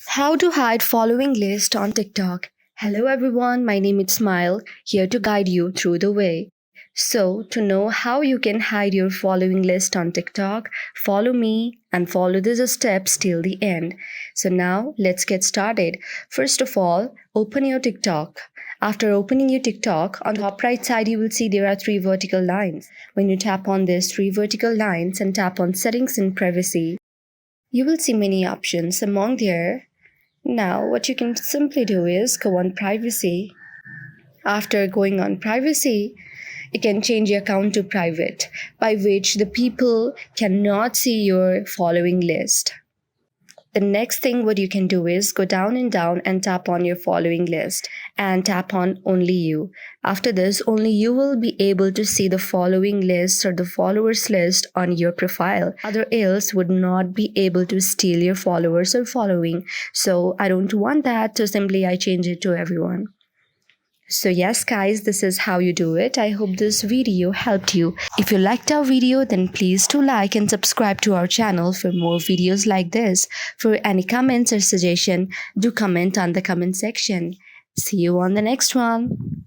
How to hide following list on TikTok. Hello everyone, my name is Smile, here to guide you through the way. So, to know how you can hide your following list on TikTok, follow me and follow these steps till the end. So, now let's get started. First of all, open your TikTok. After opening your TikTok, on the top right side, you will see there are three vertical lines. When you tap on these three vertical lines and tap on Settings and Privacy, you will see many options. Among there, now, what you can simply do is go on privacy. After going on privacy, you can change your account to private, by which the people cannot see your following list. The next thing what you can do is go down and tap on your following list and tap on only you. After this, only you will be able to see the following list or the followers list on your profile. Other else would not be able to steal your followers or following. So I don't want that, so simply I change it to everyone. So yes guys, this is how you do it. I hope this video helped you. If you liked our video, then please do like and subscribe to our channel for more videos like this. For any comments or suggestion, do comment on the comment section. See you on the next one.